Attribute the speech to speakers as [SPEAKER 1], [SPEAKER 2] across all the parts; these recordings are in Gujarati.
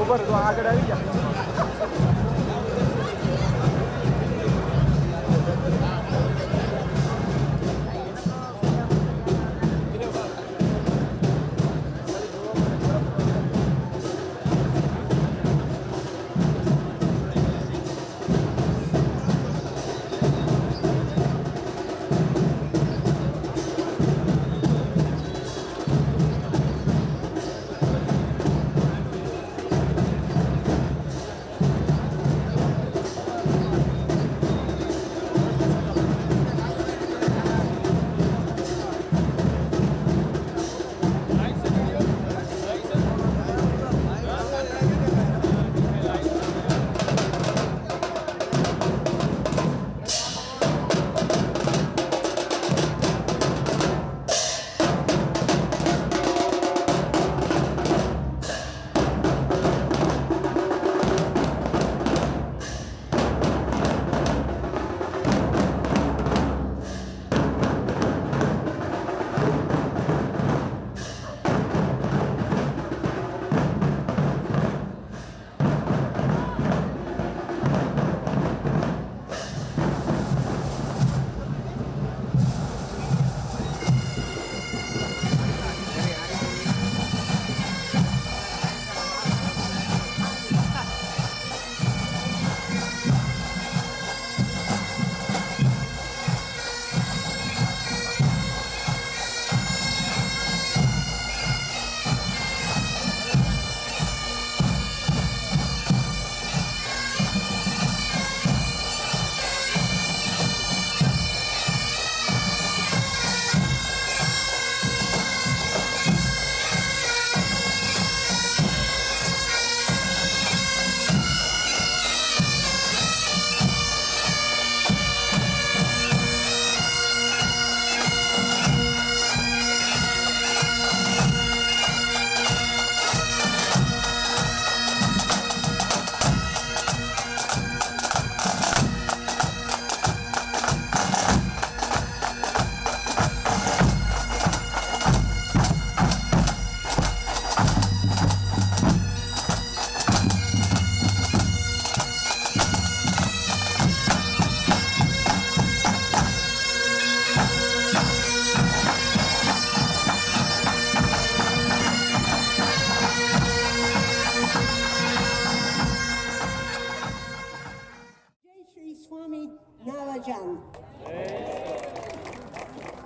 [SPEAKER 1] ઉપર તો આગળ આવી ગયા.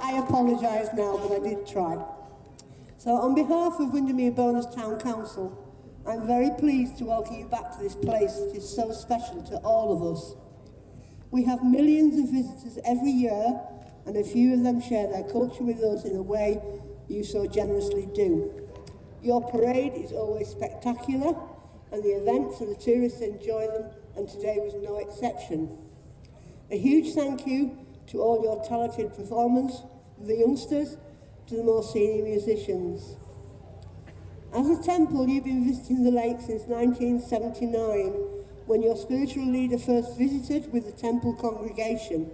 [SPEAKER 2] I apologise now, but I did try. So on behalf of Windermere Bonus Town Council, I'm very pleased to welcome you back to this place that is so special to all of us. We have millions of visitors every year, and a few of them share their culture with us in a way you so generously do. Your parade is always spectacular, and the events and the tourists enjoy them, and today was no exception. A huge thank you to all your talented performers, the youngsters, to the more senior musicians. As a temple, you've been visiting the lake since 1979, when your spiritual leader first visited with the temple congregation.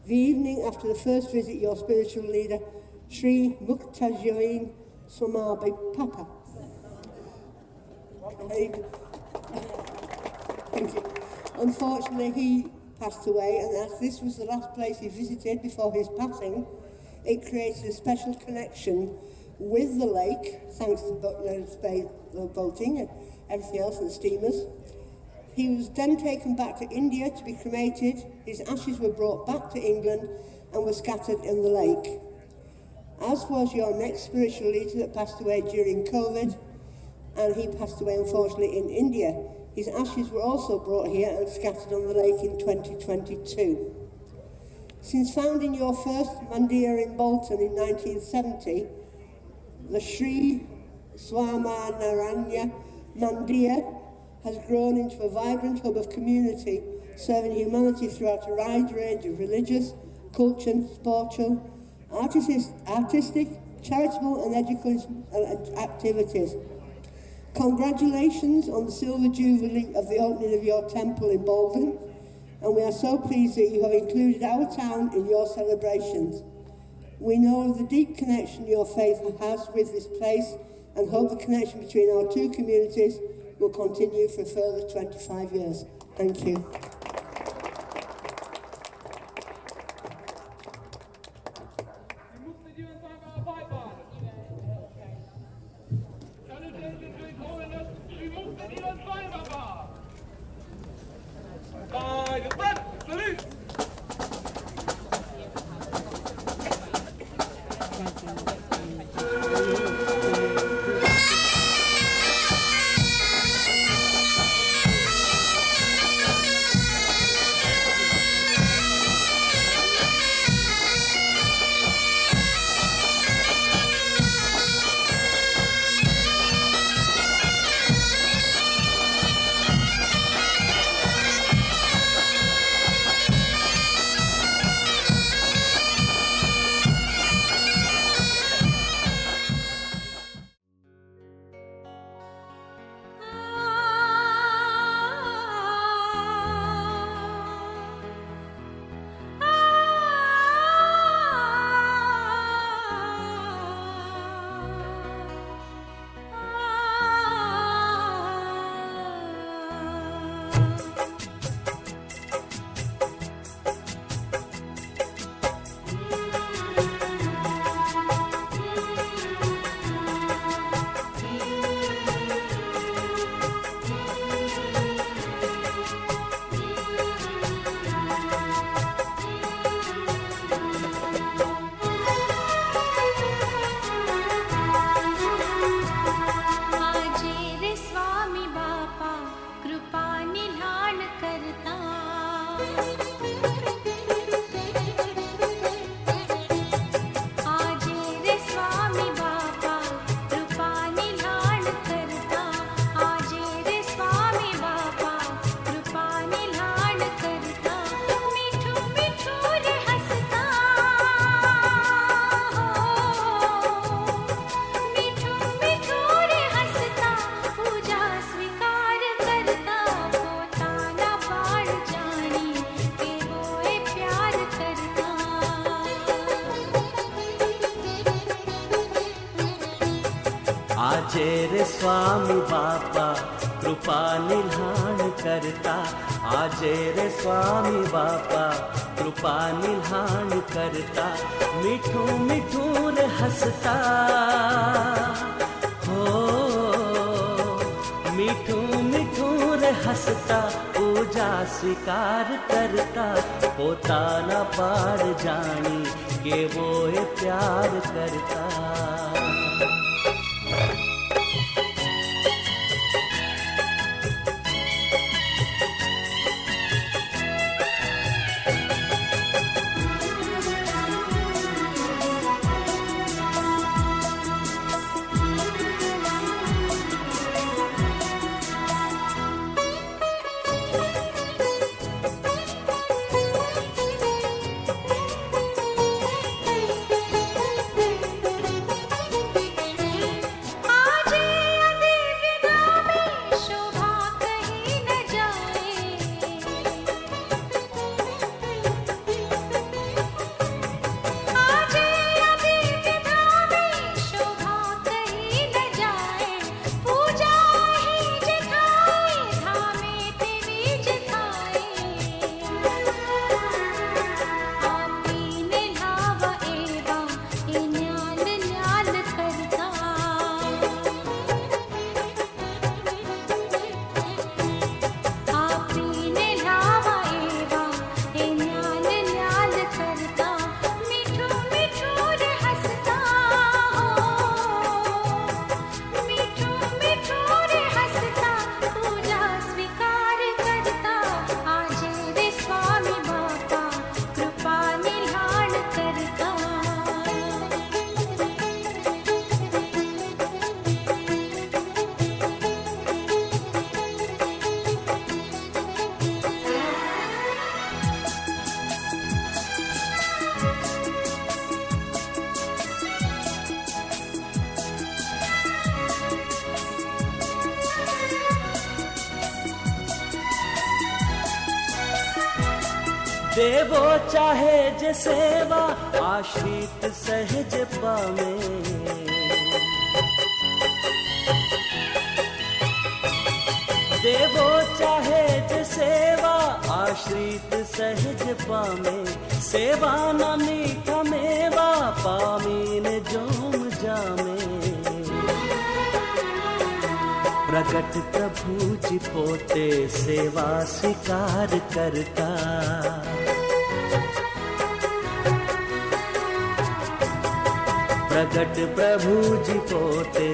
[SPEAKER 2] The evening after the first visit, your spiritual leader, Sri Muktajuddin Swami Papa. Thank you. Unfortunately, he passed away, and as this was the last place he visited before his passing, it created a special connection with the lake, thanks to boating and everything else, and steamers. He was then taken back to India to be cremated. His ashes were brought back to England and were scattered in the lake. As was your next spiritual leader that passed away during COVID, and he passed away unfortunately in India. His ashes were also brought here and scattered on the lake in 2022. Since founding your first mandir in Bolton in 1970, the Sri Swaminarayan Mandir has grown into a vibrant hub of community, serving humanity throughout a wide range of religious, cultural, spiritual, artistic, charitable and educational activities. Congratulations on the Silver Jubilee of the opening of your temple in Bolton, and we are so pleased that you have included our town in your celebrations. We know of the deep connection your faith has with this place and hope the connection between our two communities will continue for a further 25 years. Thank you.
[SPEAKER 3] आजे रे स्वामी बापा कृपा निधान करता, आजे रे स्वामी बापा कृपा निधान करता, मिठू मिठू रे हंसता हो, मिठू मिठू रे हंसता, पूजा स्वीकार करता, पोताना पार जानी के वो ये प्यार करता। देवो चाहे जे सेवा आश्रित सहज पावे, देवो चाहे जे सेवा आश्रित सहज पामे सेवा न मीठा मेवा पामीन जोम जामे प्रगट प्रभु जी पोते सेवा स्वीकार करता प्रगट प्रभु जी पोते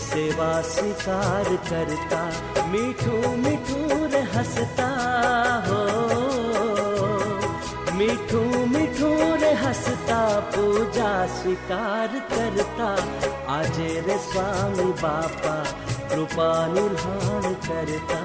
[SPEAKER 3] सेवा स्वीकार करता मीठू मीठू रे हंसता हो मीठू मीठू रे हंसता पूजा स्वीकार करता आजे रे स्वामी बापा कृपा निधान करता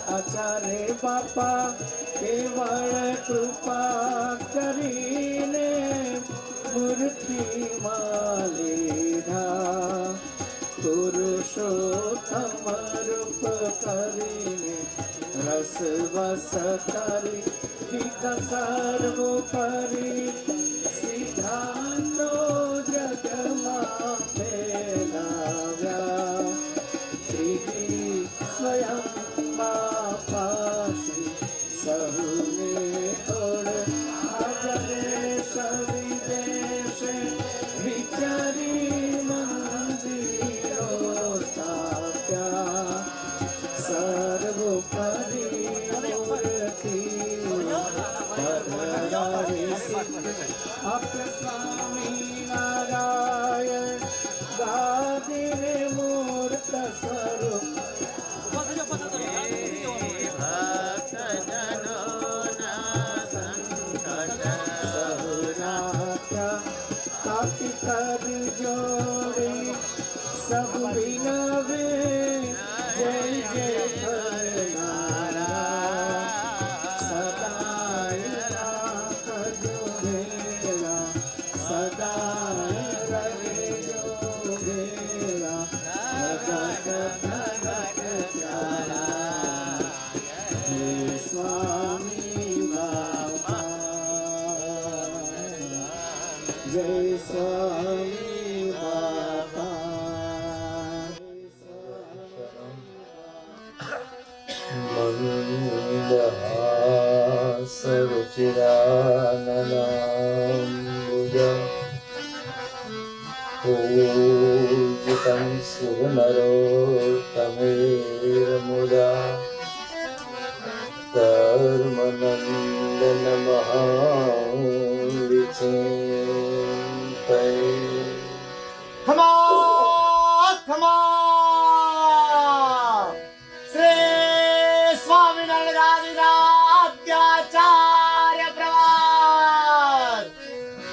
[SPEAKER 1] आचार्य बापा केवल कृपा करीने मूर्ति मालीधा पुरुषोत्तम रूप करीने रस वस करी सर्वोपरि सिद्धांतो जगमा फैलाव्या स्वयं बापाशी सहुने ओढ़ देश विदेश विचारी मंदिरों स्थाप्या सर्वोपरि मूर्ति आप स्वामी नारायण गादिर मूर्त स्वरूप कर जोड़े सब बिनवे जय जय करनारा सदाय राख जो मेरा सदाय रहे जो मेरा जगत भगत प्यारा हे स्वामी बाबा जय स्वामी बाबा
[SPEAKER 4] मंदहासरुचिराननाम्बुजा पूजितं सुनरोत्तमेर्मुदा धर्मनन्दन महाविचिन्तये
[SPEAKER 1] Come on, come on. Sri Swami Nargadinacharya Prabhat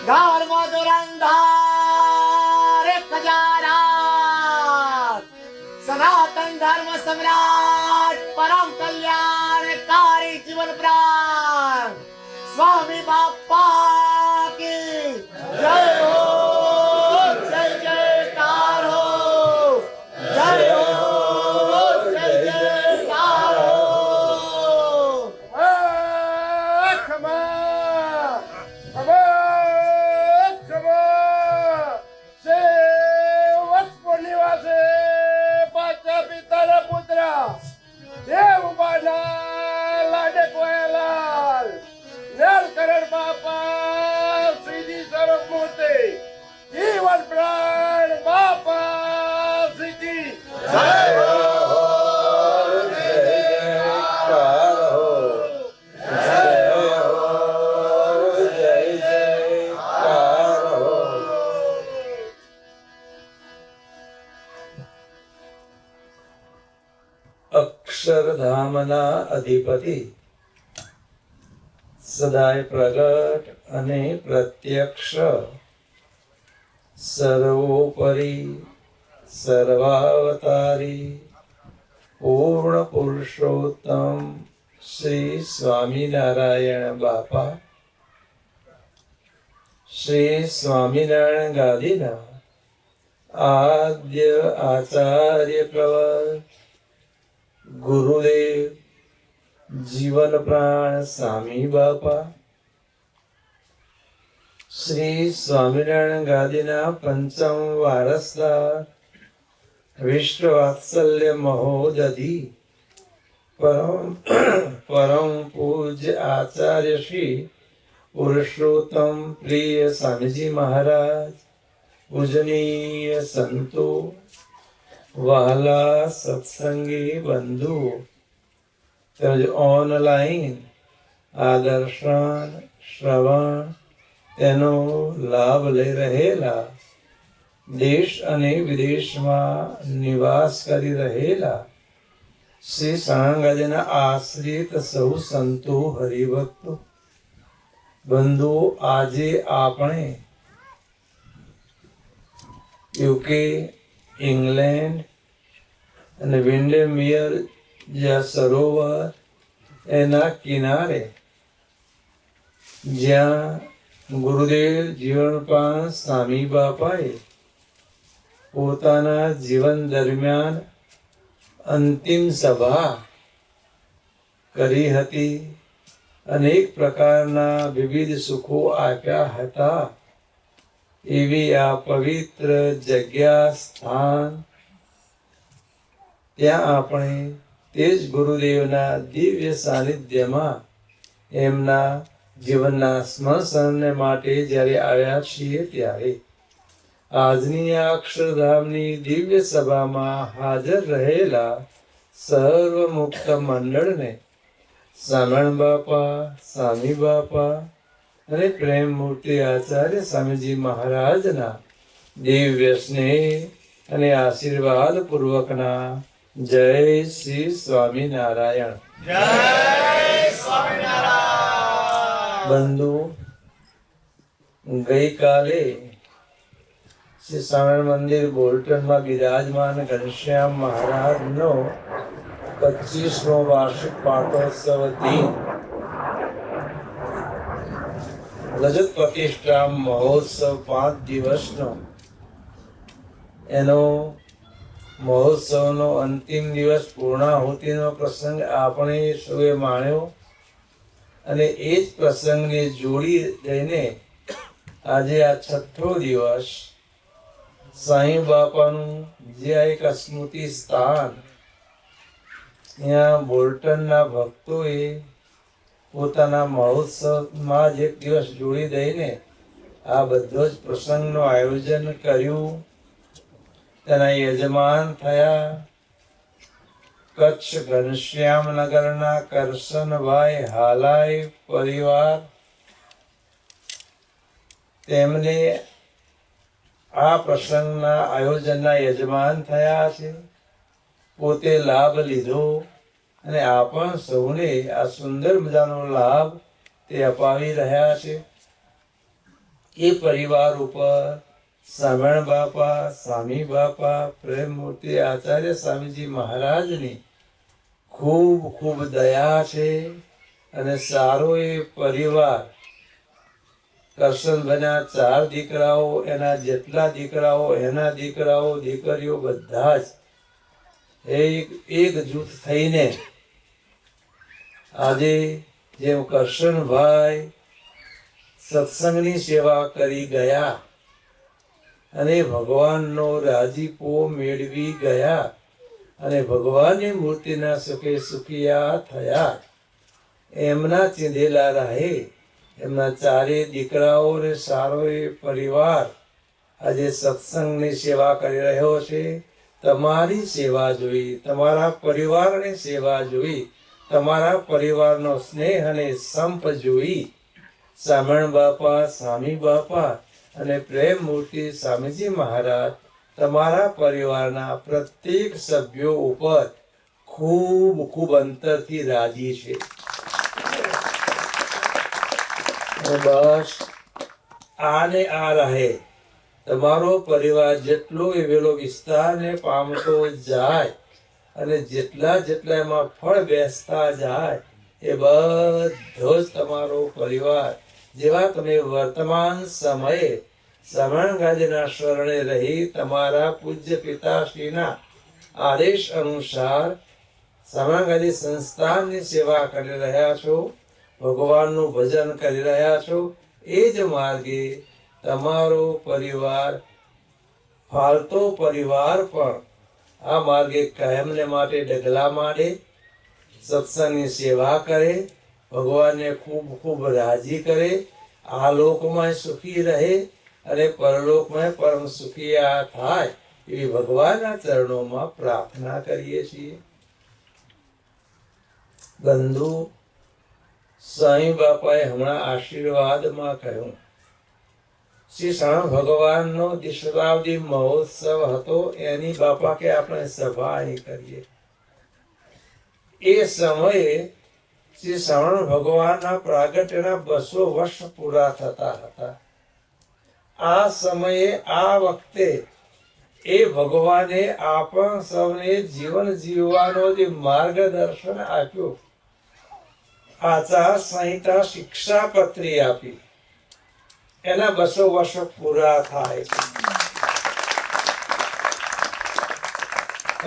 [SPEAKER 1] Dharma Durandhar Kajarat Sanatan Dharma Samrat Param Kalyanakari Jivan Pran Swami Bappa ki Jai Ho
[SPEAKER 5] Bapak Sidi Sarok Murti
[SPEAKER 4] અક્ષરધામના અધિપતિ, સદાય પ્રગટ અને પ્રત્યક્ષ, સર્વોપરી સર્વાવતારી પૂર્ણ પુરુષોત્તમ શ્રી સ્વામિનારાયણ બાપા, શ્રી સ્વામિનારાયણ ગાદીના આદ્ય આચાર્ય પ્રવર ગુરુદેવ જીવન પ્રાણ સ્વામી બાપા, શ્રી સ્વામિનારાયણ ગાદીના પંચમ વારસદાર વિશ્વ વાત્સલ્ય મહોદધિ પરમ પૂજ્ય આચાર્ય શ્રી પુરુષોત્તમ પ્રિય સ્વામીજી મહારાજ, પૂજનીય સંતો, વહાલા સત્સંગી બંધુઓ, તેમજ ઓનલાઈન આ દર્શન શ્રવણ તેનો લાભ લઈ રહેલા, દેશ અને વિદેશમાં નિવાસ કરી રહેલા શ્રી સાંગાજીના આશ્રિત સૌ સંતો હરિભક્તો બંધુઓ, આજે આપણે યુકે, ઇંગ્લેન્ડ અને વિન્ડેમિયર જ્યાં સરોવર એના કિનારે, જ્યાં ગુરુદેવ જીવનપાન સ્વામી બાપાએ પોતાના જીવન દરમિયાન અંતિમ સભા કરી હતી, અનેક પ્રકારના વિવિધ સુખો આપ્યા હતા, એવી આ પવિત્ર જગ્યા સ્થાન, ત્યાં આપણે તે જ ગુરુદેવના દિવ્ય સાનિધ્યમાં એમના જીવનના સ્મરણ માટે જ્યારે આવ્યા છીએ, ત્યારે આજની આ અક્ષરધામની દિવ્ય સભામાં હાજર રહેલા સર્વ મુક્ત મંડળને સામણ બાપા, સ્વામી બાપા અને પ્રેમ મૂર્તિ આચાર્ય સ્વામીજી મહારાજના દિવ્ય સ્નેહ અને આશીર્વાદ પૂર્વકના જય શ્રી સ્વામિનારાયણ. બંધુ, ગઈકાલે શ્રી સ્વામિનારાયણ મંદિર બોલ્ટનમાં બિરાજમાન ઘનશ્યામ મહારાજનો 25મો વાર્ષિક પાટોત્સવ દિન, રજત પ્રતિષ્ઠા મહોત્સવ 5 દિવસનો, એનો મહોત્સવનો અંતિમ દિવસ પૂર્ણાહુતિનો પ્રસંગ આપણે સૌએ માણ્યો, અને એ જ પ્રસંગને જોડી દઈને આજે આ 6થો દિવસ સાંઈ બાપાનું જે આ એક સ્મૃતિ સ્થાન, ત્યાં બોલ્ટનના ભક્તોએ પોતાના મહોત્સવમાં જ એક દિવસ જોડી દઈને આ બધો જ પ્રસંગનું આયોજન કર્યું. તેના યજમાન થયા કચ્છ ઘનશ્યામનગરના કરશનભાઈ હાલાઈ પરિવાર. તેમને આ પ્રસંગના આયોજનના યજમાન થયા છે, પોતે લાભ લીધો અને આપણ સૌને આ સુંદર મજાનો લાભ તે અપાવી રહ્યા છે. એ પરિવાર ઉપર સામણ બાપા, સ્વામી બાપા, પ્રેમ મૂર્તિ આચાર્ય સ્વામીજી મહારાજની ખૂબ ખૂબ દયા છે, અને સારો એ પરિવાર, કરશનભાઈના 4 દીકરાઓ, એના જેટલા દીકરાઓ, એના દીકરાઓ, દીકરીઓ બધા જ એક જૂથ થઈને આજે જેમ કરશનભાઈ સત્સંગની સેવા કરી ગયા અને ભગવાનનો રાજીપો મેળવી ગયા અને ભગવાનની મૂર્તિના સુખે સુખિયા થયા, એમના ચીંધેલા રહે એમના 4 દીકરાઓને સારો એ પરિવાર આજે સત્સંગની સેવા કરી રહ્યો છે. તમારી સેવા જોઈ, તમારા પરિવારની સેવા જોઈ, તમારા પરિવારનો સ્નેહ અને સંપ જોઈ સામણ બાપા, સ્વામી બાપા અને પ્રેમ મૂર્તિ સ્વામીજી મહારાજ તમારા પરિવારના પ્રત્યેક સભ્યો ઉપર ખૂબ ખૂબ અંતરથી રાજી છે. અને બસ આને આ રહે તમારો પરિવાર જેટલો એ વેલો વિસ્તારને પામતો જાય અને જેટલા જેટલા એમાં ફળ બેસતા જાય એ બધો જ તમારો પરિવાર જેવા તમે વર્તમાન સમયે સમણગાદીના શરણે રહી તમારા પૂજ્ય પિતાશ્રીના આદેશ અનુસાર સમણગાદી સંસ્થાનની સેવા કરી રહ્યા છો, ભગવાનનું ભજન કરી રહ્યા છો, એ જ માર્ગે તમારો પરિવાર ફાલતો પરિવાર પણ આ માર્ગે કાયમને માટે ડગલા માંડે, સત્સંગની સેવા કરે, ભગવાનને ખૂબ ખૂબ રાજી કરે, આ લોકમાં સુખી રહે અને પરલોકમાં પરમ સુખી થાય એવી ભગવાનના ચરણોમાં પ્રાર્થના કરીએ છીએ. બંધુ, સાંઈ બાપાએ હમણાં આશીર્વાદમાં કહ્યું, શ્રી શરણ ભગવાનનો શતાબ્દી મહોત્સવ હતો, એની બાપા કે આપણે સભા અહીં કરીએ. એ સમયે શ્રી શરણ ભગવાનના પ્રાગટ્યના 200 વર્ષ પૂરા થતા હતા. આ સમયે આ વખતે એ ભગવાને આપણ સૌને જીવન જીવવાનો જે માર્ગદર્શન આપ્યું, આચાર સંહિતા શિક્ષાપત્રી આપી, એના 200 વર્ષ પૂરા થાય છે.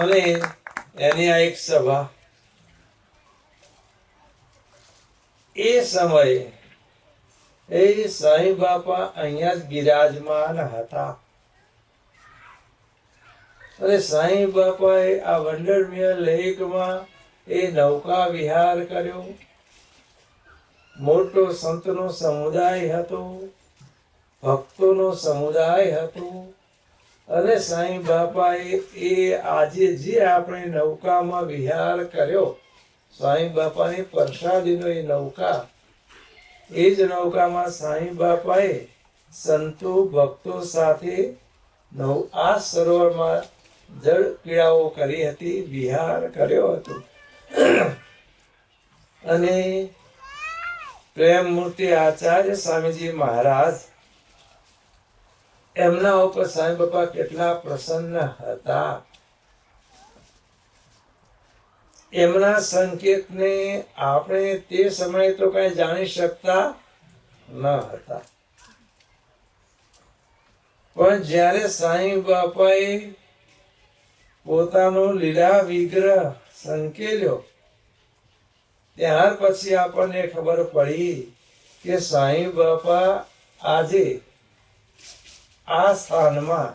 [SPEAKER 4] અને એની આ એક સભા એ સમયે એ સાંઈ બાપા અહીંયા જ બિરાજમાન હતા. અને સાંઈ બાપાએ આ વંડરમય લેકમાં એ નૌકા વિહાર કર્યો. મોટો સંતનો સમુદાય હતો, ભક્તોનો સમુદાય હતો. અને સાંઈ બાપાએ એ આજે જે આપણે નૌકામાં વિહાર કર્યો, સાંઈ બાપાની પ્રસાદીનો એ નૌકા, એ જ નૌકામાં સાંઈ બાપાએ સંતો ભક્તો સાથે આ સરોવરમાં જળ ક્રીડાઓ કરી હતી, વિહાર કર્યો હતો. અને પ્રેમ મૂર્તિ આચાર્ય સ્વામીજી મહારાજ, એમના ઉપર સાંઈ બાપા કેટલા પ્રસન્ન હતા. એમના સંકેતને આપણે તે સમયે તો કઈ જાણી શકતા ન હતા, પણ જ્યારે સાંઈ બાપાએ પોતાનો લીલા વિગ્રહ સંકેલ્યો, ત્યાર પછી આપણને ખબર પડી કે સાંઈ બાપા આજે આ સ્થાનમાં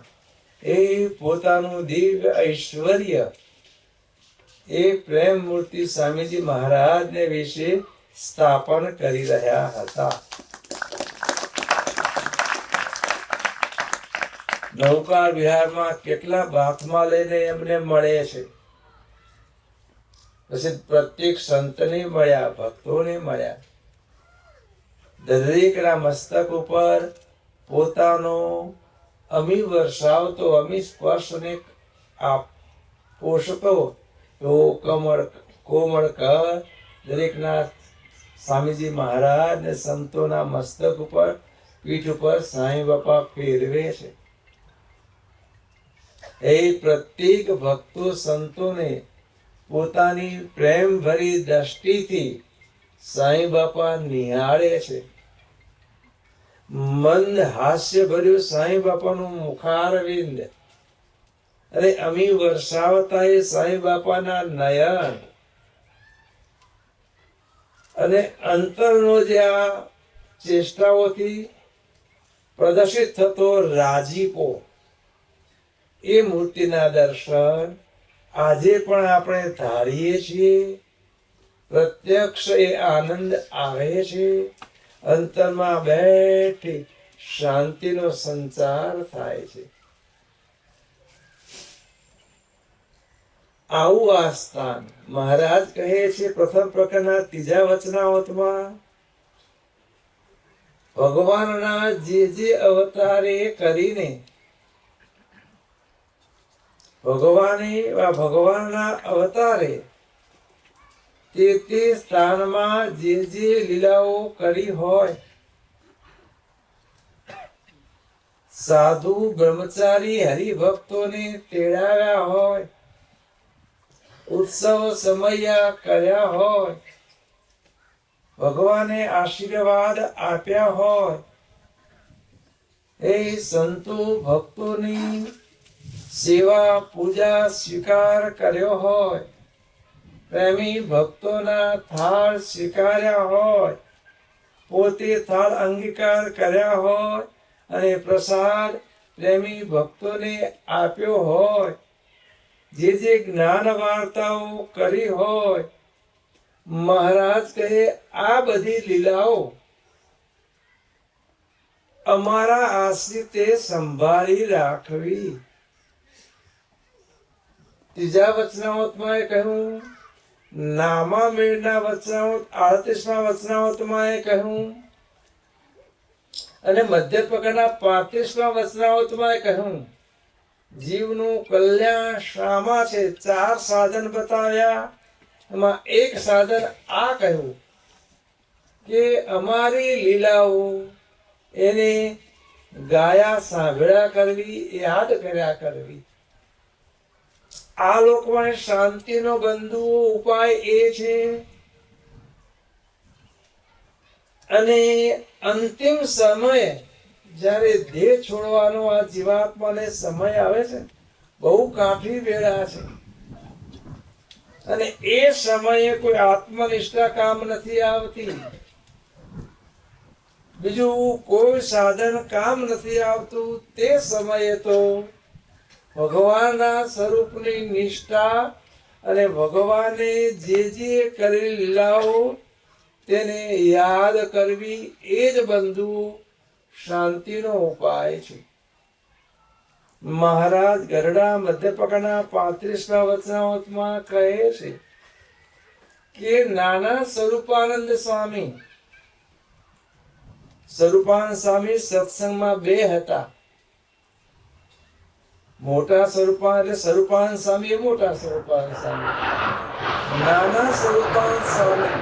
[SPEAKER 4] એ પોતાનું દિવ્ય ઐશ્વર્ય એ પ્રેમ મૂર્તિ સ્વામીજી મહારાજને વિશે સ્થાપન કરી રહ્યા હતા. નૌકા વિહારમાં કેટલા બાથમાં લઈને એમને મળે છે, પછી પ્રત્યેક સંતને મળ્યા, ભક્તોને મળ્યા. દરેકના મસ્તક ઉપર પોતાનો અમી વર્ષાવતો, અમી સ્પર્શને પોષતો કોમળ કર દરેકના સ્વામીજી મહારાજ ને સંતોના મસ્તક ઉપર, પીઠ ઉપર સાંઈ બાપા ફેરવે છે. એ પ્રત્યેક ભક્તો સંતોને પોતાની પ્રેમ ભરી દ્રષ્ટિથી સાંઈ બાપા નિહાળે છે. મંદ હાસ્ય ભર્યું સાંઈ બાપાનું મુખારવિંદ અને અમી વર્ષાવતા એ સાંઈ બાપાના નયન અને અંતરનો જે આ ચેષ્ટાઓથી પ્રદર્શિત થતો રાજીપો, એ મૂર્તિના દર્શન આજે પણ આપણે ધારીએ છીએ. પ્રત્યક્ષ એ આનંદ આવે છે, અંતરમાં બેઠી શાંતિનો સંચાર થાય છે. આવું આ સ્થાન મહારાજ કહે છે પ્રથમ પ્રકરણના 3જા વચનામૃતમાં, ભગવાનના જે અવતારે કરીને ભગવાનના અવતારે તે સ્થાનમાં જે લીલાઓ કરી હોય, સાધુ બ્રહ્મચારી હરિભક્તોને તેડાવ્યા હોય, ઉત્સવ સમયા કર્યા હોય, ભગવાને આશીર્વાદ આપ્યા હોય, એ સંતો ભક્તોની સેવા પૂજા સ્વીકાર કર્યો હોય, પ્રેમી ભક્તોના થાળ સ્વીકાર્યા હોય, પોતે થાળ અંગીકાર કર્યા હોય અને પ્રસાદ પ્રેમી ભક્તોને આપ્યો હોય, જે જ્ઞાન વાર્તાઓ કરી હોય, મહારાજ કહે આ બધી લીલાઓ અમારા આશ્રિતે સંભાળી રાખવી. ત્રીજા વચનામૃતમાં એ કહ્યું, નામા મેળના વચનામૃત 38મા વચનામૃતમાં એ કહ્યું, અને મધ્યપકડના 35મા વચનામૃતમાં એ કહ્યું, જીવનું કલ્યાણ શામાં છે? 4 સાધન બતાવ્યા, એમાં એક સાધન આ કહ્યું કે અમારી લીલાઓ એને ગાયા સાંભળ્યા કરવી, યાદ કર્યા કરવી. આ લોકોને શાંતિનો બંધુ ઉપાય એ છે. અને અંતિમ સમયે જ્યારે દેહ છોડવાનો આ જીવાત્માને સમય આવે છે, બહુ કાઠી વેળા છે, અને એ સમયે કોઈ આત્મનિષ્ઠા કામ નથી આવતી, બીજું કોઈ સાધન કામ નથી આવતું. તે સમયે તો ભગવાનના સ્વરૂપની નિષ્ઠા અને ભગવાને જે કરેલી લીલાઓ તેને યાદ કરવી, એ જ બંધુ શાંતિનો ઉપાય છે. મહારાજ ગરડા મધ્યપકડના 35મા વચનામૃતમાં કહે છે કે નાના સ્વરૂપાનંદ સ્વામી સત્સંગમાં 2 હતા. મોટા સ્વરૂપાન એટલે સ્વરૂપાનંદ સ્વામી એ મોટા સ્વરૂપાનંદ સ્વામી, નાના સ્વરૂપાનંદ સ્વામી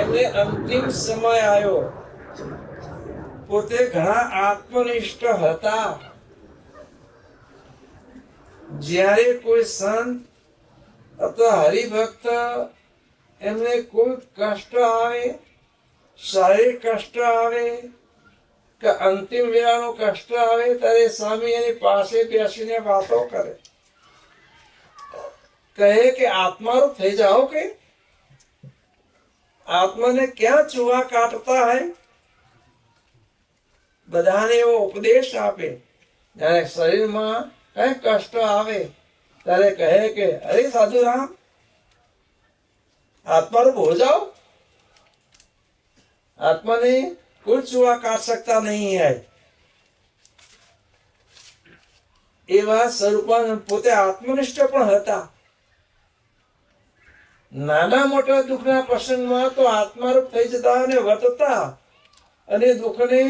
[SPEAKER 4] એમને અંતિમ સમય આવ્યો. પોતે ઘણા આત્મનિષ્ઠ હતા. જ્યારે કોઈ સંત અથવા હરિભક્ત એમને કોઈ કષ્ટ આવે, શારીરિક કષ્ટ આવે કે અંતિમ વેળાનો કષ્ટ આવે, ત્યારે સ્વામી એની પાસે બેસીને વાતો કરે, કહે કે આત્મારૂપ થઈ જાઓ, કે આત્માને ક્યાં ચૂહા કાટતા હૈ. બધાને એવો ઉપદેશ આપે. જ્યારે શરીરમાં કઈ કષ્ટ આવે ત્યારે કહે કે અરે સાધુરામ, આત્મારૂપ હો જાઓ, આત્માને કોઈ ચૂહા કાટ सकता नहीं है. એવા સ્વરૂપાનંદ પોતે આત્મનિષ્ઠ પણ હતા. નાના મોટા દુઃખના પ્રસંગમાં તો આત્મારૂપ થઈ જતા અને વર્તતા અને દુઃખને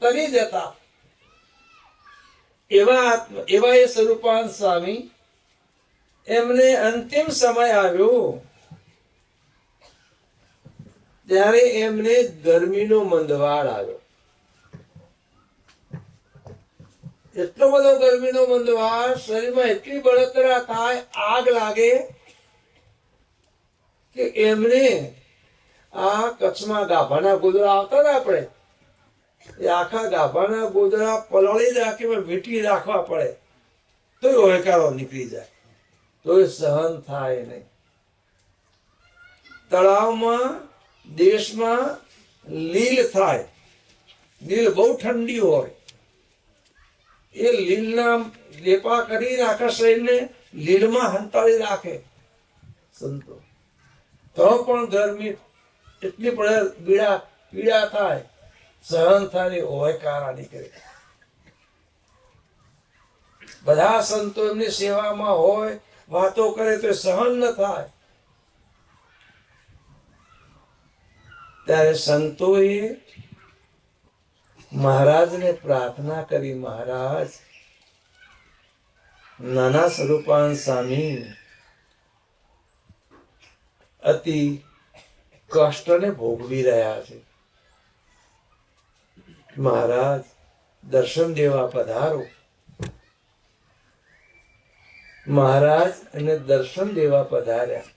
[SPEAKER 4] તરી જતા. એવા એ સ્વરૂપાનંદ સ્વામી, એમને અંતિમ સમય આવ્યો ત્યારે એમને ગરમીનો મંદવાડ આવ્યો. એટલો બધો ગરમીનો મંદવાડ, શરીરમાં એટલી બળતરા થાય, આગ લાગે કે એમને આ કચ્છમાં ગાભાના ગોદડા આવતા ને, આપણે એ આખા ગાભાના ગોદડા પલાળી રાખી વીંટી રાખવા પડે તો હોયકારો નીકળી જાય, તો એ સહન થાય નહીં. તળાવમાં દેશમાં લીલ થાય, લીલ બહુ ઠંડી હોય, એ લીલના લેપા કરીને આખા શરીરને લીલમાં હંતાળી રાખે સંતો. તો પણ ગરમી એટલી પડે, પીડા થાય, સહન થાય, હોયકારા નીકળે. બધા સંતો એમની સેવામાં હોય, વાતો કરે તો સહન ન થાય. ત્યારે સંતોએ મહારાજને પ્રાર્થના કરી, મહારાજ નાના સ્વરૂપાન સ્વામી અતિ કષ્ટને ભોગવી રહ્યા છે. મહારાજ દર્શન દેવા પધારો. મહારાજ એને દર્શન દેવા પધાર્યા.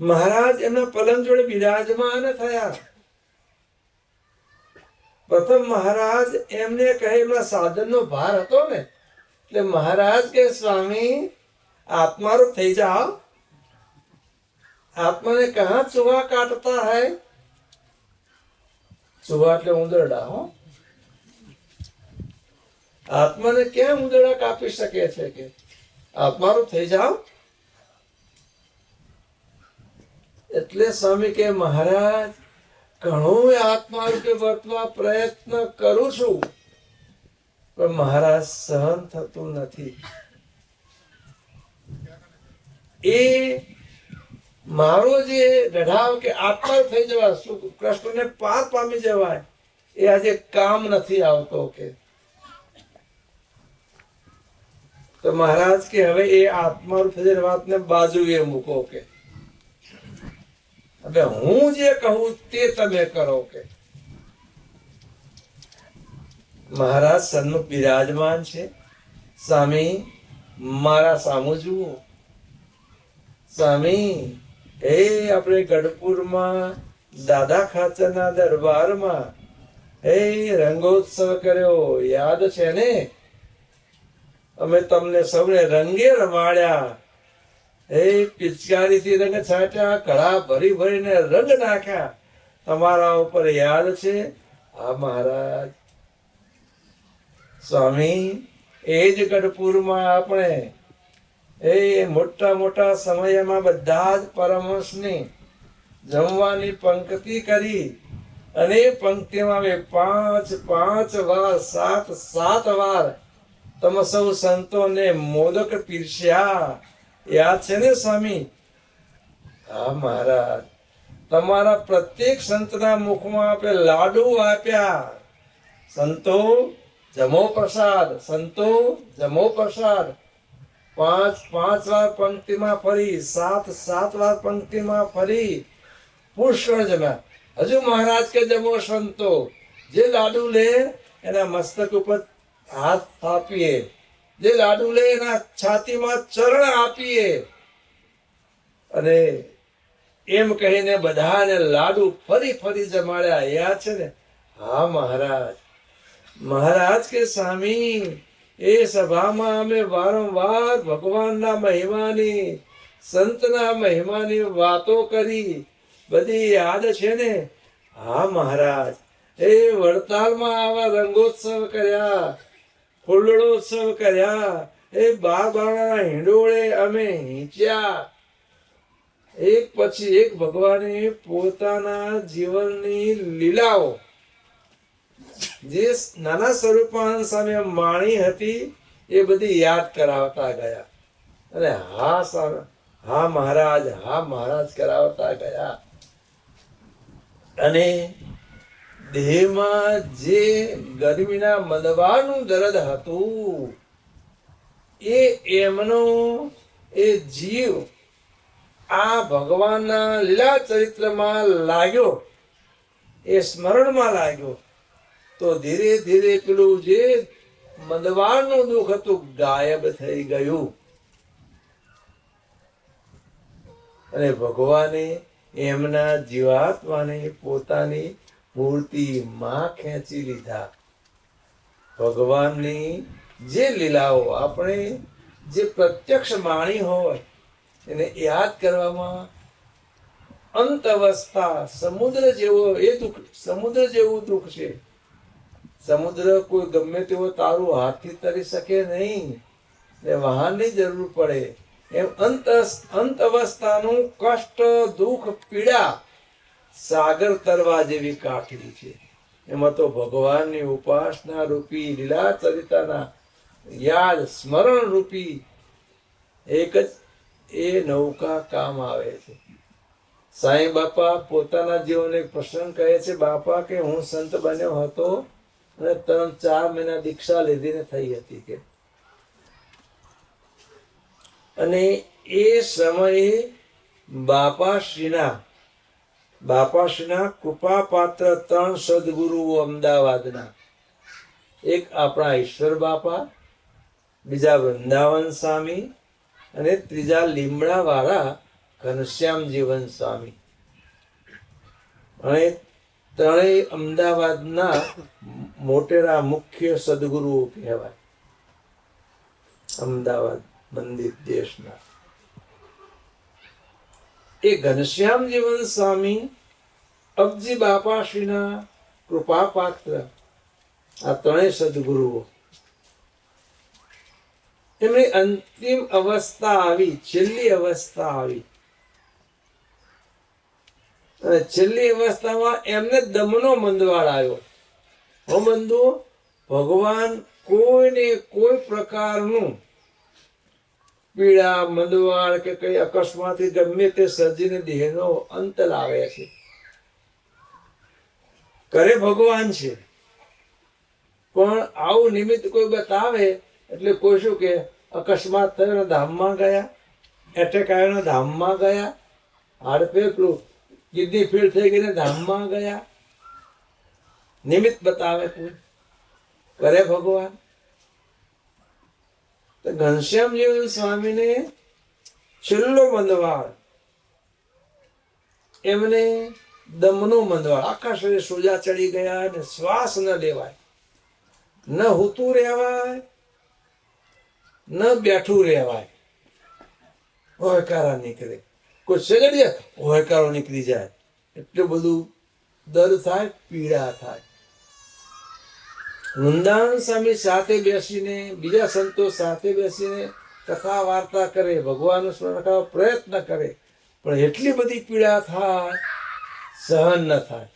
[SPEAKER 4] મહારાજ એમના પલંગ જોડે બિરાજમાન થયા. પ્રથમ મહારાજ એમને કહેલા સાધનનો ભાર હતો ને, એટલે મહારાજ કે સ્વામી આત્મારૂપ થઈ જાઓ. आत्मा ने कहा चूहा काटता है? चूहा એટલે ઉંદરડા. હો, આત્માને કેમ ઉંદરડા કાપી શકે છે? કે આત્મારૂપ થઈ જાઓ. એટલે સ્વામી કે મહારાજ ઘણું આત્મારૂપે વર્તવા પ્રયત્ન કરું છું, પણ મહારાજ સહન થતું નથી. એ મારો જે રઢાવ કે આત્મા થઈ જવાય, કૃષ્ણને પાર પામી જવાય, એ આજે કામ નથી આવતો. કે તો મહારાજ કે હવે એ આત્મા થઈ વાતને બાજુએ મૂકો. કે હવે હું જે કહું તે તમે કરો. કે મહારાજ સન્મુખ બિરાજમાન છે. સ્વામી મારા સામું જુઓ. સ્વામી એ આપણે ગઢપુરમાં દાદા ખાચરના દરબારમાં એ રંગોત્સવ કર્યો, યાદ છે ને? અમે તમને સૌને રંગે રમાડ્યા. એ પિચકારીથી રંગ છાંટ્યા, કળા ભરી ભરીને રંગ નાખ્યા. તમારા ઉપર યાદ છે? હા મહારાજ. સ્વામી એ જ ગઢપુરમાં આપણે એ મોટા મોટા સમયમાં બધા જ પરમહંસની જમવાની પંક્તિ કરી, અને પંક્તિમાં 5 વાર 7 વાર તમે સૌ સંતોને મોદક પીરસ્યા. યાદ છે ને સ્વામી? હા મહારાજ. તમારા પ્રત્યેક સંતના મુખમાં આપણે લાડુ આપ્યા. સંતો જમો પ્રસાદ, સંતો જમો પ્રસાદ. 5 વાર પંક્તિમાં ફરી, 7 વાર પંક્તિમાં ફરી પુષ્કળ જમ્યા. હજુ મહારાજ કે જમો સંતો. જે લાડુ લે એના મસ્તક ઉપર હાથ થાપીએ, જે લાડુ લે એના છાતીમાં ચરણ આપીએ, અને એમ કહીને બધાને લાડુ ફરી ફરી જમાડ્યા. યાદ છે ને? હા મહારાજ. મહારાજ કે સ્વામી એ સભામાં અમે વારંવાર ભગવાનના મહિમાની, સંતના મહિમાની વાતો કરી. બધી યાદ છે ને? હા મહારાજ. એ વડતાલમાં આવા રંગોત્સવ કર્યા, ફૂલડોત્સવ કર્યા. એ 12 હિંડોળે અમે હીંચ્યા. એક પછી એક ભગવાને પોતાના જીવનની લીલાઓ જે નાના સ્વરૂપાન સામે માણી હતી એ બધી યાદ કરાવતા ગયા. અને હા મહારાજ, હા મહારાજ કરાવતા ગયા. અને દેહમાં જે ગરમીના મદવાનું દર્દ હતું, એ એમનો એ જીવ આ ભગવાનના લીલા ચરિત્રમાં લાગ્યો, એ સ્મરણમાં લાગ્યો. તો ધીરે ધીરે પેલું જે મદવાનું દુઃખ હતું ગાયબ થઈ ગયું. અને ભગવાને એમના જીવાત્માને પોતાની મૂર્તિમાં ખેંચી લીધા. ભગવાનની જે લીલાઓ આપણે જે પ્રત્યક્ષ માણી હોય એને યાદ કરવામાં અંત અવસ્થા સમુદ્ર જેવો એ દુઃખ, સમુદ્ર જેવું દુઃખ છે. સમુદ્ર કોઈ ગમે તેવો તારું હાથથી તરી શકે નહીં, ને વાહનની જરૂર પડે. એમ અંત અવસ્થાનું કષ્ટ, દુઃખ, પીડા સાગર તરવા જેવી કાઠી છે. એમાં તો ભગવાનની ઉપાસના રૂપી લીલા ચરિતાના યાદ સ્મરણ રૂપી એક જ એ નૌકા કામ આવે છે. સાંઈ બાપા પોતાના જીવનને એક પ્રસંગ કહે છે. બાપા કે હું સંત બન્યો હતો અને 3-4 મહિના દીક્ષા લીધીને થઈ હતી. કે અને એ સમયે બાપાશ્રીના કૃપા પાત્ર 3 સદગુરુઓ અમદાવાદના, એક આપણા ઈશ્વર બાપા, બીજા વૃંદાવન સ્વામી અને ત્રીજા લીમડા વાળા ઘનશ્યામ જીવન સ્વામી, અને ત્રણેય અમદાવાદના મોટેરા મુખ્ય સદગુરુઓ કહેવાય, અમદાવાદ મંદિર દેશના. એ ઘનશ્યામ જીવન સ્વામી અબજી બાપાશ્રીના કૃપા પાત્ર, આ ત્રણેય સદગુરુઓ, એમની અંતિમ અવસ્થા આવી, છેલ્લી અવસ્થા આવી, અને છેલ્લી અવસ્થામાં એમને દમનો મંદવાડ આવ્યો. બંધુ, ભગવાન કોઈને કોઈ પ્રકારનું પીડા, મંદવાડ કે કઈ અકસ્માતથી ગમે તે સર્જીને દેહનો અંત લાવે છે. કરે ભગવાન છે, પણ આવું નિમિત્ત કોઈ બતાવે એટલે કોઈ શું કે અકસ્માત થયો ધામમાં ગયા, એટેક આવ્યો ધામમાં ગયા, હાડપેકલું કિડની ફેલ થઈ ગઈને ધામમાં ગયા, નિમિત્ત બતાવે કોઈ. કરે ભગવાન. તો ઘનશ્યામ જીવન સ્વામીને છેલ્લો મંદવાડ, એમને દમનો મંદવાડ, આખા શરીર સોજા ચડી ગયા ને શ્વાસ ન લેવાય, ન હોતું રહેવાય, ન બેઠું રહેવાય, હોયકારા નીકળે, કોઈ સગડીએ હોયકારો નીકળી જાય, એટલું બધું દર્દ થાય, પીડા થાય. વૃંદાવન સ્વામી સાથે બેસીને, બીજા સંતો સાથે બેસીને કથા વાર્તા કરે, ભગવાનનું સ્મરણ કરવા પ્રયત્ન કરે, પણ એટલી બધી પીડા થાય, સહન ન થાય.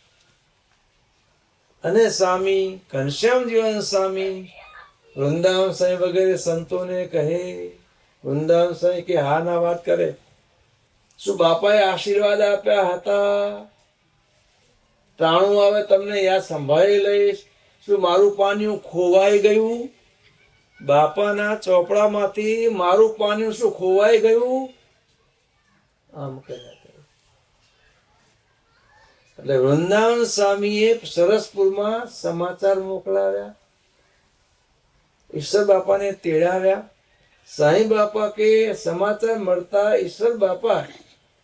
[SPEAKER 4] અને સ્વામી ઘનશ્યામ જીવન સ્વામી વૃંદાવન સ્વામી વગેરે સંતોને કહે, વૃંદાવન સ્વામી કે હા ના વાત કરે, શું બાપાએ આશીર્વાદ આપ્યા હતા, ટાણું આવે તમને યાદ સંભાળી લઈશ, શું મારું પાનિયું ખોવાઈ ગયું, બાપાના ચોપડામાંથી મારું પાનિયું શું ખોવાઈ ગયું, આમ કહ્યા. એટલે વૃંદાવન સ્વામીએ સરસપુરમાં સમાચાર મોકલાવ્યા, ઈશ્વર બાપાને તેડાવ્યા. સાંઈ બાપા કે સમાચાર મળતા ઈશ્વર બાપા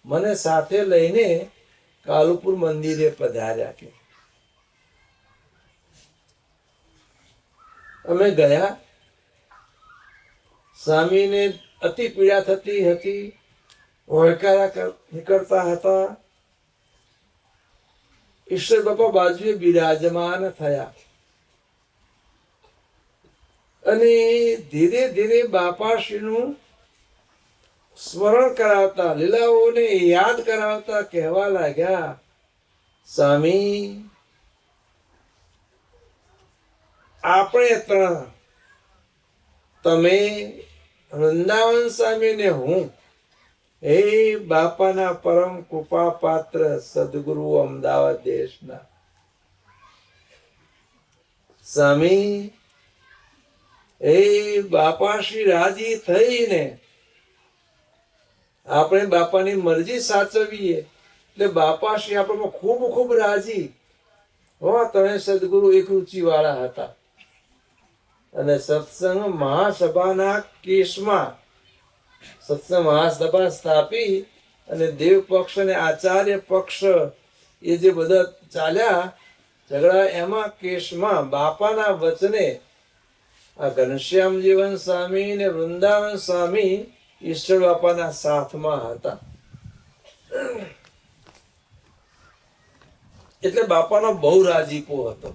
[SPEAKER 4] મને સાથે લઈને કાલુપુર મંદિરે પધાર્યા. કે અમે ગયા. સ્વામીને અતિ પીડા થતી હતી, હોયકારા નીકળતા હતા. ઈશ્વર બાપા બાજુએ બિરાજમાન થયા અને ધીરે ધીરે બાપાશ્રીનું સ્મરણ કરાવતા, લીલાઓને યાદ કરાવતા કહેવા લાગ્યા, સ્વામી આપણે ત્રણ, તમે, વૃંદાવન સ્વામી ને હું, હે બાપાના પરમ કૃપા પાત્ર સદગુરુ અમદાવાદ દેશના સ્વામી, એ બાપાશ્રી રાજી થઈને આપણે બાપાની મરજી સાચવીએ એટલે બાપાશ્રી આપણામાં ખૂબ ખૂબ રાજી. હો, તમે સદગુરુ એક રુચિ વાળા હતા અને સત્સંગ મહાસભાના કેસમાં સત્સંગ મહાસભા સ્થાપી અને દેવ પક્ષ અને આચાર્ય પક્ષ એ જે બધા ચાલ્યા ઝઘડા, એમાં કેસમાં બાપાના વચને આ ઘનશ્યામ જીવન સ્વામી ને વૃંદાવન સ્વામી ઈશ્વર બાપાના સાથમાં હતા. એટલે બાપાનો બહુ રાજીપો હતો.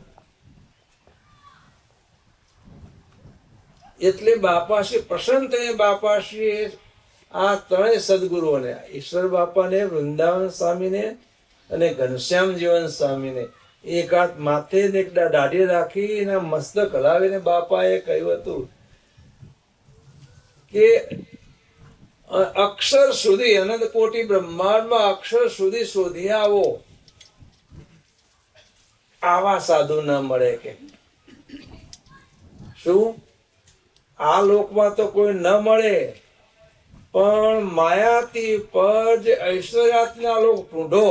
[SPEAKER 4] એટલે બાપાશ્રી પ્રસન્ન થઈને બાપાશ્રીએ આ ત્રણેય સદગુરુઓને, ઈશ્વર બાપાને, વૃંદાવન સ્વામીને અને ઘનશ્યામ જીવન સ્વામીને એક હાથ માથે ને એક દાઢી રાખી એના મસ્તક હલાવીને બાપાએ કહ્યું હતું કે અક્ષર સુધી, અનંત કોટી બ્રહ્માંડમાં અક્ષર સુધી શોધી આવો, આવા સાધુ ન મળે. કે શું આ લોકમાં તો કોઈ ન મળે, પણ માયાથી પર જે ઐશ્વર્યાતના લોકો ઢૂંઢો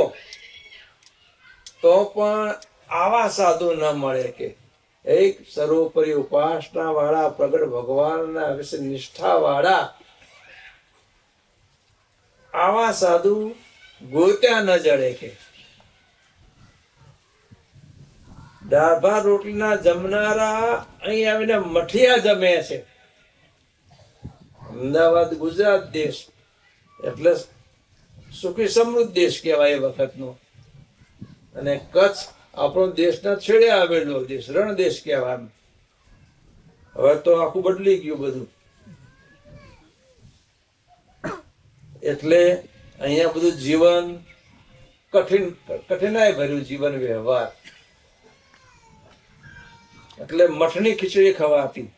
[SPEAKER 4] તો પણ આવા સાધુ ન મળે કે એક સર્વોપરી ઉપાસના વાળા, પ્રગટ ભગવાનના વિશે નિષ્ઠા વાળા આવા સાધુ ગોત્યા ન જડે કે દાળ ભાત રોટલીના જમનારા અહીં આવીને મઠિયા જમે છે. અમદાવાદ ગુજરાત દેશ એટલે સુખી સમૃદ્ધ દેશ કહેવાય એ વખતનો, અને કચ્છ આપણો દેશના છેડે આવેલો દેશ, રણ દેશ કહેવાય. હવે તો આખું બદલી ગયું બધું. એટલે અહીંયા બધું જીવન કઠિનાઈ ભર્યું જીવન વ્યવહાર. એટલે મઠની ખીચડી ખવાતી.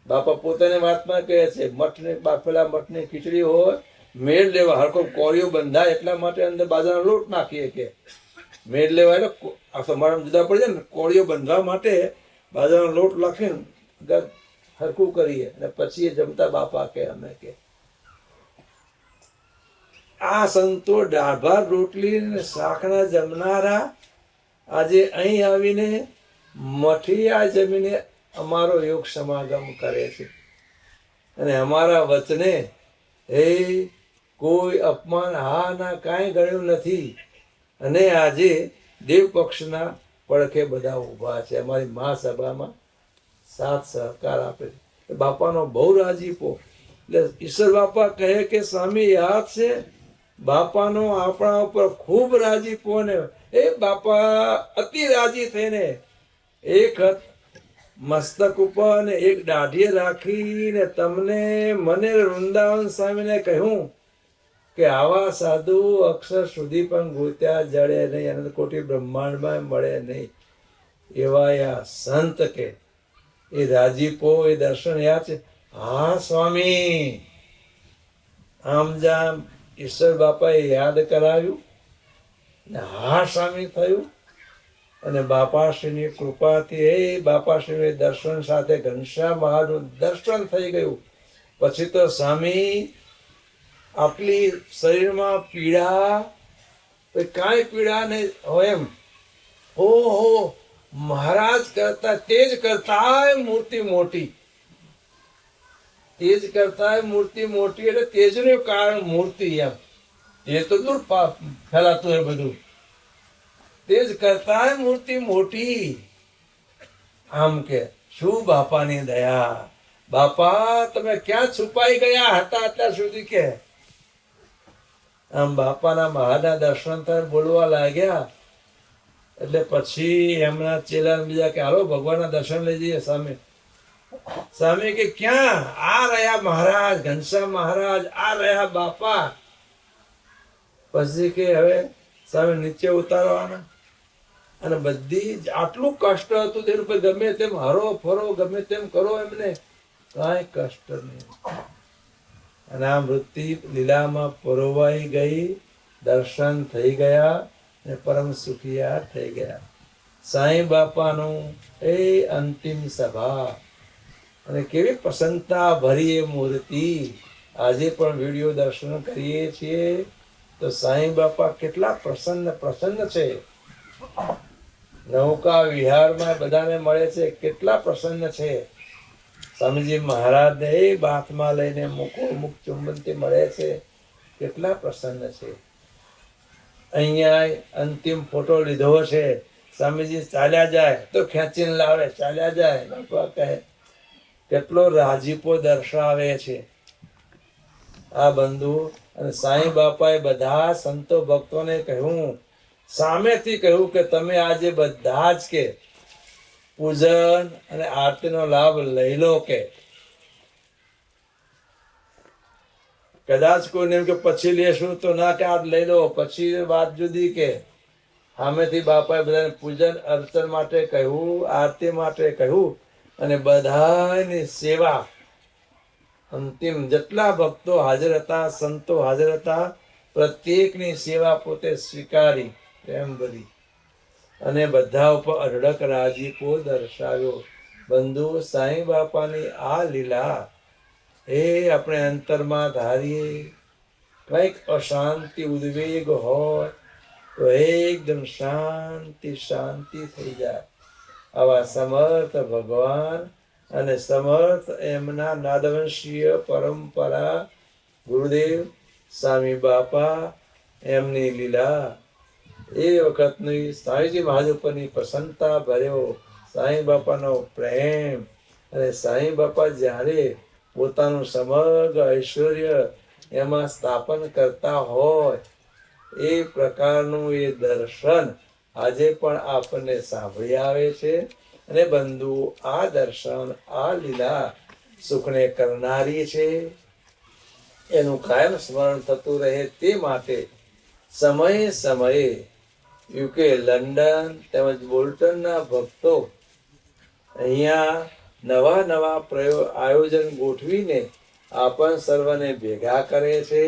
[SPEAKER 4] બાપા પોતાની વાતમાં કહે છે મઠને બાફેલા મઠની ખીચડી હોય, મેળ લેવા હરકો કોળીઓ બંધાય એટલા માટે અંદર બાજરાનો લોટ નાખીએ કે મેળ લેવા એટલે આ તમારા જુદા પડી જાય ને, કોળીઓ બંધવા માટે બાજરાનો લોટ લખીને હરકું કરીએ અને પછી એ જમતા બાપા કે અમે કે આ સંતો દાળ ભાત રોટલી ને શાકના જમનારા આજે અહીં આવીને મઠિયા જમીને અમારો યોગ સમાગમ કરે છે. અને અમારા વચને એ કોઈ અપમાન હા ના કાંઈ ગણ્યું નથી. અને આજે દેવ પક્ષના પડખે બધા ઊભા છે. અમારી મહાસભામાં સાથ સહકાર આપે છે. બાપાનો બહુ રાજીપો. એટલે ઈશ્વર બાપા કહે કે સ્વામી યાદ છે બાપાનો આપણા ઉપર ખૂબ રાજીપો, ને એ બાપા અતિ રાજી થઈને એક મસ્તક ઉપર ને એક દાઢીએ રાખીને તમને મને વૃંદાવન સ્વામીને કહ્યું કે આવા સાધુ અક્ષર સુધી પણ ગોત્યા જડે નહીં, અનંત કોટી બ્રહ્માંડમાં મળે નહીં. એવા આ સંત કે એ રાજીપો, એ દર્શન યાદ છે. હા સ્વામી, આમ જામ ઈશ્વર બાપાએ યાદ કરાવ્યું ને હા સ્વામી થયું. અને બાપાશ્રીની કૃપાથી એ બાપાશ્રીને દર્શન સાથે ઘનશ્યામ મહારાજનું દર્શન થઈ ગયું. પછી તો સ્વામી આટલી શરીરમાં પીડા, કાંઈ પીડા નહીં હોય એમ, ઓહો મહારાજ કરતા તેજ કરતા મૂર્તિ મોટી, તેજ કરતા મૂર્તિ મોટી એટલે તેજનું કારણ મૂર્તિ એમ. એ તો દૂર ફેલાતું હોય બધું. તેજ કરતા મૂર્તિ મોટી. આમ કે શું બાપાની દયા. બાપા તમે ક્યાં છુપાઈ ગયા હતા અત્યાર સુધી કે આમ બાપાના મહાના દર્શન થાય બોલવા લાગ્યા. એટલે પછી એમના ચેલા બીજા કે હાલો ભગવાનના દર્શન લઈ જઈએ સામે. સામે કે ક્યાં? આ રહ્યા મહારાજ ઘનશ્યામ મહારાજ, આ રહ્યા બાપા. પછી કે હવે સામે નીચે ઉતારવાના. અને બધી આટલું કષ્ટ હતું તેનું પર ગમે તેમ હરો ફરો ગમે તેમ કરો એમને કાંઈ કષ્ટ નહીં. અને આ મૃત્યુ લીલામાં પરોવાઈ ગઈ, દર્શન થઈ ગયા ને પરમ સુખિયા થઈ ગયા. સાંઈ બાપાનું એ અંતિમ સભા અને કેવી પ્રસન્નતા ભરી એ મૂર્તિ. આજે પણ વિડીયો દર્શન કરીએ છીએ તો સાંઈ બાપા કેટલા પ્રસન્ન છે. નૌકા વિહારમાં બધાને મળે છે, કેટલા પ્રસન્ન છે. સ્વામીજી મહારાજને એ બાથમાં લઈને મુખ ચુંબનથી મળે છે, કેટલા પ્રસન્ન છે. અહીંયા અંતિમ ફોટો લીધો છે. સ્વામીજી ચાલ્યા જાય તો ખેંચીને લાવે, ચાલ્યા જાય બાપા કહે. કેટલો રાજીપો દર્શાવે છે આ બંધુ. અને સાંઈ બાપાએ બધા સંતો ભક્તોને કહ્યું, સામેથી કહ્યું કે તમે આજે બધા જ કે પૂજન અને આરતીનો લાભ લઈ લો. કે કદાચ કોઈને એમ કે પછી લેશું તો ના કે આજ લઈ લો, પછી વાત જુદી. કે સામેથી બાપાએ બધાને પૂજન અર્ચન માટે કહ્યું, આરતી માટે કહ્યું. અને બધાની સેવા અંતિમ જેટલા ભક્તો હાજર હતા, સંતો હાજર હતા, પ્રત્યેકની સેવા પોતે સ્વીકારી એમ બધી. અને બધા ઉપર અઢળક રાજીપો દર્શાવ્યો. બંધુ સાંઈ બાપાની આ લીલા એ આપણે અંતરમાં ધારીએ, કંઈક અશાંતિ ઉદ્વેગ હોય તો એકદમ શાંતિ શાંતિ થઈ જાય. આવા સમર્થ ભગવાન અને સમર્થ એમના નાદવંશીય પરંપરા ગુરુદેવ સ્વામી બાપા એમની લીલા, એ વખતની સાંઈજી મહારાજ ઉપરની પ્રસન્નતા ભર્યો સાંઈ બાપાનો પ્રેમ, અને સાંઈ બાપા જ્યારે પોતાનું સમગ્ર ઐશ્વર્ય એમાં સ્થાપન કરતા હોય એ પ્રકારનું એ દર્શન આજે પણ આપણને સાંભળી આવે છે. અને બંધુ, આ દર્શન આ લીલા સુખને કરનારી છે, એનું કાયમ સ્મરણ થતું રહે તે માટે સમયે સમયે યુકે, લંડન તેમજ બોલ્ટનના ભક્તો અહીંયા નવા નવા આયોજન ગોઠવીને આપણ સર્વને ભેગા કરે છે,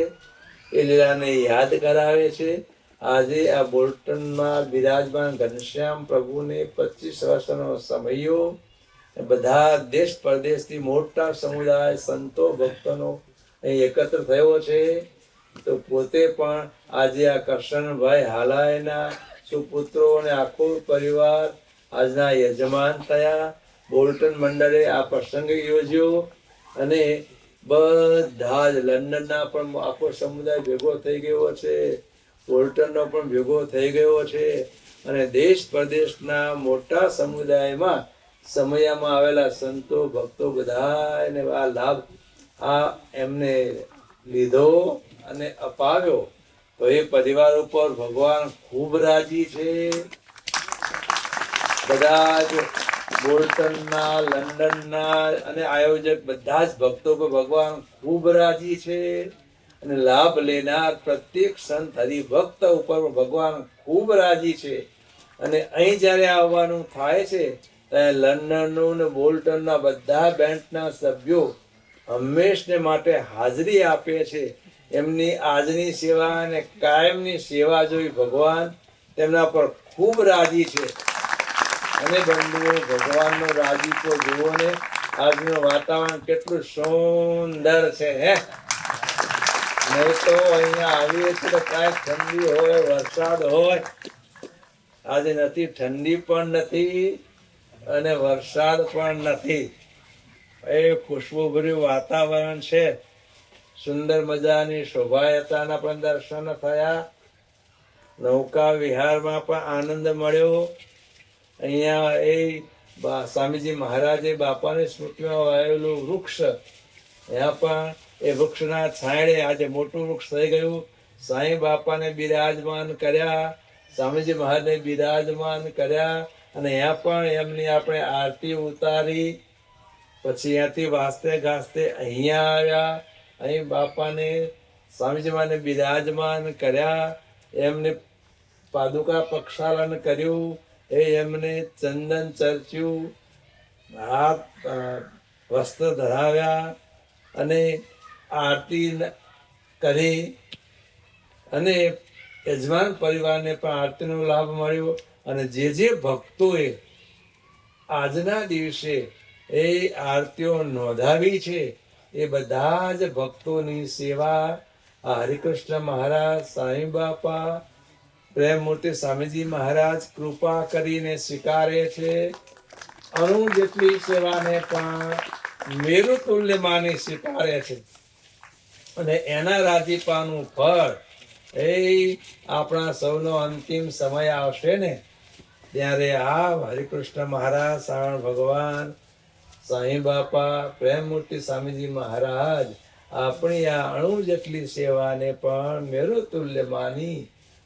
[SPEAKER 4] એ લીલાને યાદ કરાવે છે. આજે આ બોલ્ટનમાં બિરાજમાન ઘનશ્યામ પ્રભુને 25 વર્ષનો સમયો, બધા દેશ પરદેશથી મોટા સમુદાય સંતો ભક્તોનો અહીં એકત્ર થયો છે. તો પોતે પણ આજે આ કરશનભાઈ હાલાયના સુપુત્રો અને આખો પરિવાર આજના યજમાન થયા. બોલ્ટન મંડળે આ પ્રસંગ યોજ્યો અને બધા જ લંડનના પણ આખો સમુદાય ભેગો થઈ ગયો છે, બોલ્ટનનો પણ ભેગો થઈ ગયો છે, અને દેશ પ્રદેશના મોટા સમુદાયમાં સમયમાં આવેલા સંતો ભક્તો બધાને આ લાભ આ એમને લીધો અને અપાવ્યો. તો એ પરિવાર ઉપર ભગવાન ખૂબ રાજી છે. બધા જ બોલ્ટનના, લંડનના અને આયોજક બધા જ ભક્તો પર ભગવાન ખૂબ રાજી છે, અને લાભ લેનાર પ્રત્યેક સંત હરિભક્ત ઉપર ભગવાન ખૂબ રાજી છે. અને અહીં જ્યારે આવવાનું થાય છે ત્યારે લંડનનું ને બોલ્ટનના બધા બેન્ડના સભ્યો હંમેશને માટે હાજરી આપે છે. એમની આજની સેવા અને કાયમની સેવા જોઈ ભગવાન તેમના પર ખૂબ રાજી છે. અને બંધુઓ, ભગવાનનો રાજીપો જુઓ ને, આજનું વાતાવરણ કેટલું સુંદર છે. નહીં તો અહીંયા આવીએ છીએ કાંઈ ઠંડી હોય, વરસાદ હોય. આજે નથી, ઠંડી પણ નથી અને વરસાદ પણ નથી. એ ખુશ્બુભર્યું વાતાવરણ છે. સુંદર મજાની શોભાયાત્રાના પણ દર્શન થયા. નૌકા વિહારમાં પણ આનંદ મળ્યો. અહીંયા એ સ્વામીજી મહારાજે બાપાની સ્મૃતિમાં વાવેલું વૃક્ષ, ત્યાં પણ એ વૃક્ષના છાંયડે આજે મોટું વૃક્ષ થઈ ગયું. સાંઈ બાપાને બિરાજમાન કર્યા, સ્વામીજી મહારાજને બિરાજમાન કર્યા, અને ત્યાં પણ એમની આપણે આરતી ઉતારી. પછી ત્યાંથી વાસ્તે ગાસ્તે અહીંયા આવ્યા, અહીં બાપાને સ્વામીજી મહારાજને બિરાજમાન કર્યા, એમને પાદુકા પ્રક્ષાલન કર્યું, એ એમને ચંદન ચર્ચ્યું, હાથ વસ્ત્ર ધરાવ્યા અને આરતી કરી. અને યજમાન પરિવારને પણ આરતીનો લાભ મળ્યો. અને જે ભક્તોએ આજના દિવસે એ આરતીઓ નોંધાવી છે એ બધા જ ભક્તોની સેવા આ હરિકૃષ્ણ મહારાજ, સાંઈ બાપા, પ્રેમમૂર્તિ સ્વામીજી મહારાજ કૃપા કરીને સ્વીકારે છે. અણુ જેટલી સેવાને પણ મેરુ તુલ્ય માની સ્વીકારે છે. અને એના રાજીપાનું ફળ એ આપણા સૌનો અંતિમ સમય આવશે ને, ત્યારે આ હરિકૃષ્ણ મહારાજ, શ્રાવણ ભગવાન, સાંઈ બાપા, પ્રેમમૂર્તિ સ્વામીજી મહારાજ આપણી આ અણુ જેટલી સેવાને પણ મેરુ તુલ્ય માની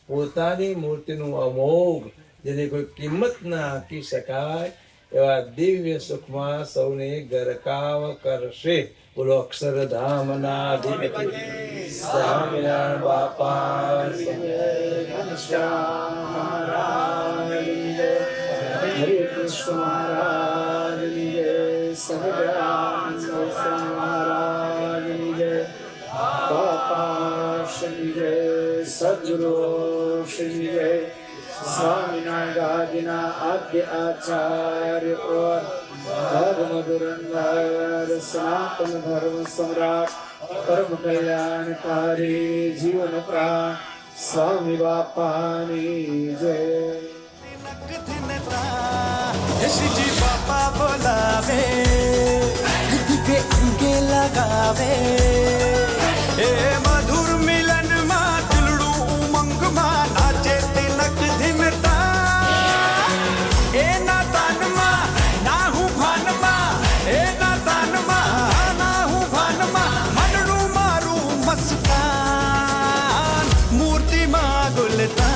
[SPEAKER 4] પોતાની મૂર્તિનું અમોઘ, જેની કોઈ કિંમત ના આંકી શકાય એવા દિવ્ય સુખમાં સૌને ગરકાવ કરશે. બોલો અક્ષરધામના અધિપતિ સ્વામિનારાયણ બાપા, ઘનશ્યામ મહારાજની જય, હરિકૃષ્ણ મહારાજની જય, સહજાનંદ મહારાજની જય, બાપા શ્રી જય, સદ
[SPEAKER 1] સદગુરુ શ્રી સ્વામિનારાયણ આદ્ય આચાર્ય ધર્મ ધુરંધર સનાતન ધર્મ સમ્રાટ પરમ કલ્યાણકારી જીવન પ્રાણ સ્વામી બાપાની જય.
[SPEAKER 3] यशजी बापा बोलावे दिव्य अंगे लगावे ए मधुर मिलन માં દિલડું ઉમંગ માં નાચે તિલક ધીમતા એના તાનમાં ના હું ભાનમાં એના તાનમાં ના હું ભાનમાં મનનું મારું મસ્કાન મૂર્તિમાં ગુલતા